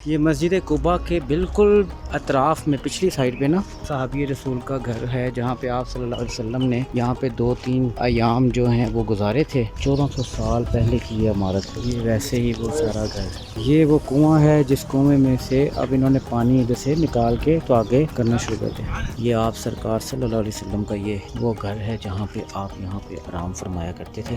یہ مسجد قباء کے بالکل اطراف میں پچھلی سائڈ پہ نا صحابی رسول کا گھر ہے، جہاں پہ آپ صلی اللہ علیہ وسلم نے یہاں پہ 2-3 ایام جو ہیں وہ گزارے تھے۔ 1400 سال پہلے کی یہ عمارت ہے۔ یہ ویسے ہی وہ سارا گھر ہے۔ یہ وہ کنواں ہے جس کنویں میں سے اب انہوں نے پانی ادھر سے نکال کے تو آگے کرنا شروع کر دیا۔ یہ آپ سرکار صلی اللہ علیہ وسلم کا یہ وہ گھر ہے جہاں پہ آپ یہاں پہ آرام فرمایا کرتے تھے۔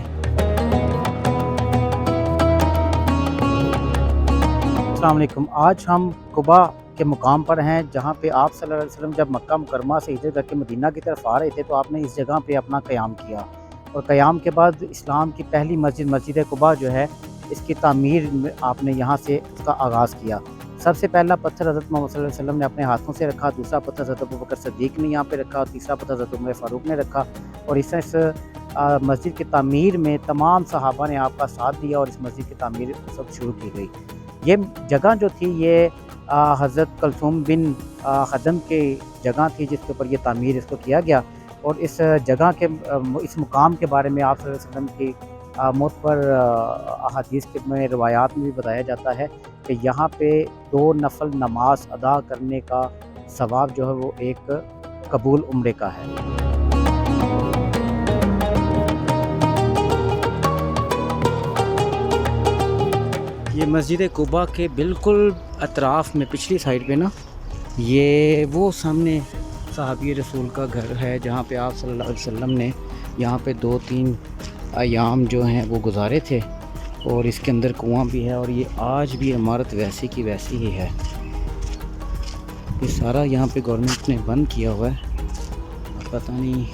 السلام علیکم۔ آج ہم قباء کے مقام پر ہیں جہاں پہ آپ صلی اللہ علیہ وسلم جب مکہ مکرمہ سے ہجرت کر کے مدینہ کی طرف آ رہے تھے تو آپ نے اس جگہ پہ اپنا قیام کیا، اور قیام کے بعد اسلام کی پہلی مسجد قباء جو ہے اس کی تعمیر آپ نے یہاں سے اس کا آغاز کیا۔ سب سے پہلا پتھر حضرت محمد صلی اللہ علیہ وسلم نے اپنے ہاتھوں سے رکھا، دوسرا پتھر حضرت ابوبکر صدیق نے یہاں پہ رکھا، اور تیسرا پتھر حضرت عمر فاروق نے رکھا، اور اس مسجد کی تعمیر میں تمام صحابہ نے آپ کا ساتھ دیا اور اس مسجد کی تعمیر سب شروع کی گئی۔ یہ جگہ جو تھی یہ حضرت کلثوم بن خدم کی جگہ تھی جس کے اوپر یہ تعمیر اس کو کیا گیا، اور اس جگہ کے اس مقام کے بارے میں آپ صلی اللہ علیہ وسلم کی معتبر احادیث میں روایات میں بھی بتایا جاتا ہے کہ یہاں پہ 2 نفل نماز ادا کرنے کا ثواب جو ہے وہ ایک قبول عمرے کا ہے۔ یہ مسجد قباء کے بالکل اطراف میں پچھلی سائڈ پہ نا یہ وہ سامنے صحابی رسول کا گھر ہے جہاں پہ آپ صلی اللہ علیہ وسلم نے یہاں پہ 2-3 ایام جو ہیں وہ گزارے تھے، اور اس کے اندر کنواں بھی ہے، اور یہ آج بھی عمارت ویسی کی ویسی ہی ہے۔ یہ سارا یہاں پہ گورنمنٹ نے بند کیا ہوا ہے، پتہ نہیں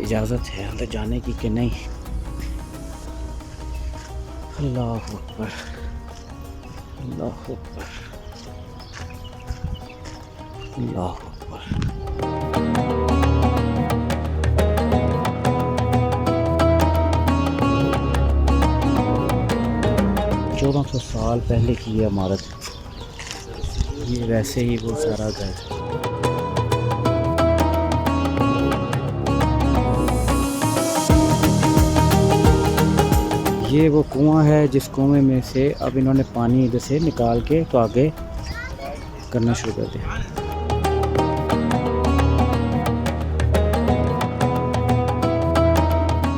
اجازت ہے اندر جانے کی کہ نہیں۔ اللہ اکبر، اللہ اکبر، اللہ اکبر۔ 1400 سال پہلے کی یہ عمارت ہے۔ یہ ویسے ہی وہ سارا گھر ہے۔ یہ وہ کنواں ہے جس کنویں میں سے اب انہوں نے پانی ادھر سے نکال کے تو آگے کرنا شروع کر دیا۔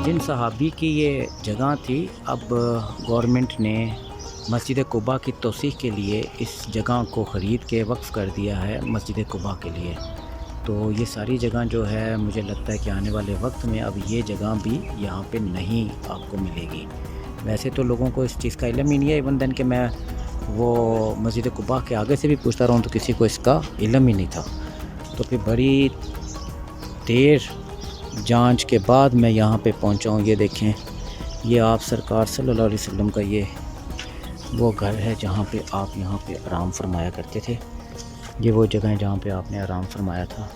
جن صحابی کی یہ جگہ تھی، اب گورنمنٹ نے مسجد قباء کی توسیع کے لیے اس جگہ کو خرید کے وقف کر دیا ہے مسجد قباء کے لیے۔ تو یہ ساری جگہ جو ہے مجھے لگتا ہے کہ آنے والے وقت میں اب یہ جگہ بھی یہاں پہ نہیں آپ کو ملے گی۔ ویسے تو لوگوں کو اس چیز کا علم ہی نہیں ہے، ایون دین کہ میں وہ مسجد قباء کے آگے سے بھی پوچھتا رہا ہوں تو کسی کو اس کا علم ہی نہیں تھا۔ تو پھر بڑی دیر جانچ کے بعد میں یہاں پہ پہنچا ہوں۔ یہ دیکھیں، یہ آپ سرکار صلی اللہ علیہ وسلم کا یہ وہ گھر ہے جہاں پہ آپ یہاں پہ آرام فرمایا کرتے تھے۔ یہ وہ جگہ ہے جہاں پہ آپ نے آرام فرمایا تھا۔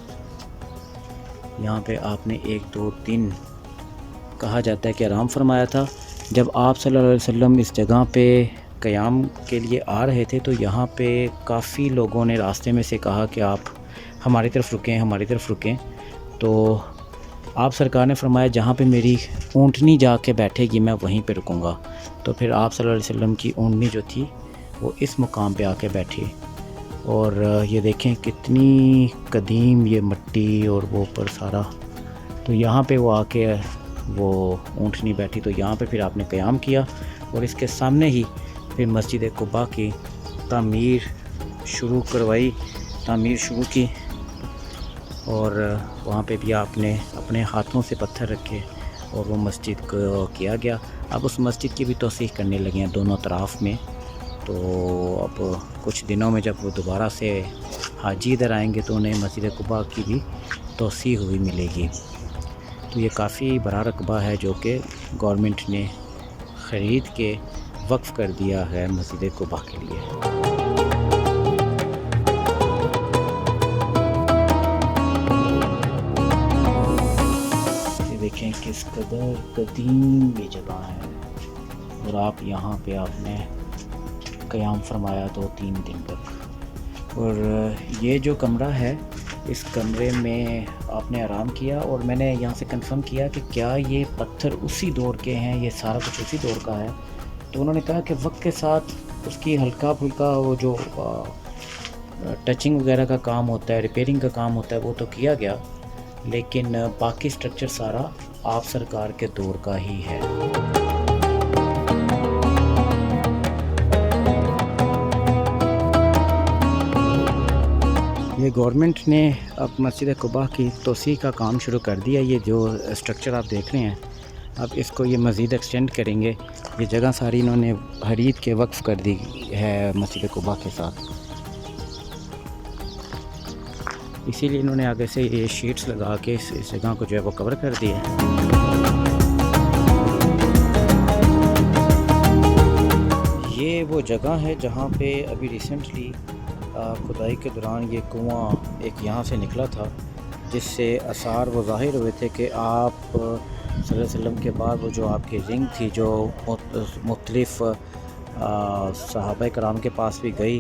یہاں پہ آپ نے 1-2-3 کہا جاتا ہے کہ آرام فرمایا تھا۔ جب آپ صلی اللہ علیہ وسلم اس جگہ پہ قیام کے لیے آ رہے تھے تو یہاں پہ کافی لوگوں نے راستے میں سے کہا کہ آپ ہماری طرف رکیں، ہماری طرف رکیں۔ تو آپ سرکار نے فرمایا جہاں پہ میری اونٹنی جا کے بیٹھے گی میں وہیں پہ رکوں گا۔ تو پھر آپ صلی اللہ علیہ وسلم کی اونٹنی جو تھی وہ اس مقام پہ آ کے بیٹھی، اور یہ دیکھیں کتنی قدیم یہ مٹی اور وہ اوپر سارا، تو یہاں پہ وہ آ کے وہ اونٹنی بیٹھی، تو یہاں پہ پھر آپ نے قیام کیا، اور اس کے سامنے ہی پھر مسجد قباء کی تعمیر شروع کی، اور وہاں پہ بھی آپ نے اپنے ہاتھوں سے پتھر رکھے اور وہ مسجد کو کیا گیا۔ اب اس مسجد کی بھی توسیع کرنے لگے ہیں دونوں طرف میں۔ تو اب کچھ دنوں میں جب وہ دوبارہ سے حاجی ادھر آئیں گے تو انہیں مسجد قباء کی بھی توسیع ہوئی ملے گی۔ تو یہ کافی بڑا رقبہ ہے جو کہ گورنمنٹ نے خرید کے وقف کر دیا ہے مسجد قباء کے لیے۔ یہ دیکھیں کس قدر قدیم یہ جگہ ہے، اور آپ یہاں پہ آپ نے قیام فرمایا 2-3 دن تک۔ اور یہ جو کمرہ ہے اس کمرے میں آپ نے آرام کیا، اور میں نے یہاں سے کنفرم کیا کہ کیا یہ پتھر اسی دور کے ہیں، یہ سارا کچھ اسی دور کا ہے۔ تو انہوں نے کہا کہ وقت کے ساتھ اس کی ہلکا پھلکا وہ جو ٹچنگ وغیرہ کا کام ہوتا ہے، ریپیئرنگ کا کام ہوتا ہے، وہ تو کیا گیا، لیکن باقی سٹرکچر سارا آپ سرکار کے دور کا ہی ہے۔ یہ گورنمنٹ نے اب مسجد قباء کی توسیع کا کام شروع کر دیا۔ یہ جو سٹرکچر آپ دیکھ رہے ہیں، اب اس کو یہ مزید ایکسٹینڈ کریں گے۔ یہ جگہ ساری انہوں نے حرید کے وقف کر دی ہے مسجد قباء کے ساتھ، اسی لیے انہوں نے آگے سے یہ شیٹس لگا کے اس جگہ کو جو ہے وہ کور کر دیا ہے۔ یہ وہ جگہ ہے جہاں پہ ابھی ریسنٹلی کھدائی کے دوران یہ کنواں ایک یہاں سے نکلا تھا، جس سے آثار وہ ظاہر ہوئے تھے کہ آپ صلی اللہ علیہ وسلم کے بعد وہ جو آپ کی رنگ تھی جو مختلف صحابہ کرام کے پاس بھی گئی،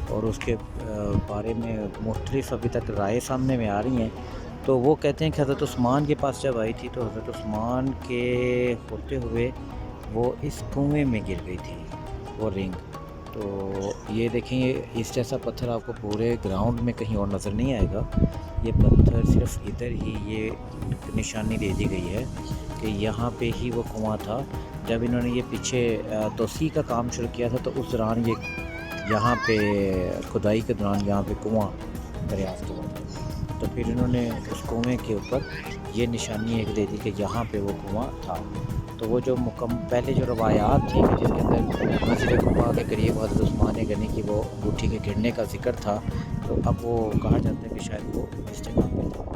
اور اس کے بارے میں مختلف ابھی تک رائے سامنے میں آ رہی ہیں۔ تو وہ کہتے ہیں کہ حضرت عثمان کے پاس جب آئی تھی تو حضرت عثمان کے ہوتے ہوئے وہ اس کنویں میں گر گئی تھی وہ رنگ۔ تو یہ دیکھیں، اس جیسا پتھر آپ کو پورے گراؤنڈ میں کہیں اور نظر نہیں آئے گا۔ یہ پتھر صرف ادھر ہی یہ نشانی دے دی گئی ہے کہ یہاں پہ ہی وہ کنواں تھا۔ جب انہوں نے یہ پیچھے توسیع کا کام شروع کیا تھا تو اس دوران یہ یہاں پہ کھدائی کے دوران یہاں پہ کنواں دریافت ہوا، تو پھر انہوں نے اس کنویں کے اوپر یہ نشانی ایک دے دی کہ یہاں پہ وہ کنواں تھا۔ تو وہ جو پہلے جو روایات تھیں کہ جس کے اندر مسجد قباء کے قریب حضرت عثمان غنی کی وہ انگوٹھی کے گرنے کا ذکر تھا، تو اب وہ کہا جاتا ہے کہ شاید وہ اس جگہ پہ تھا۔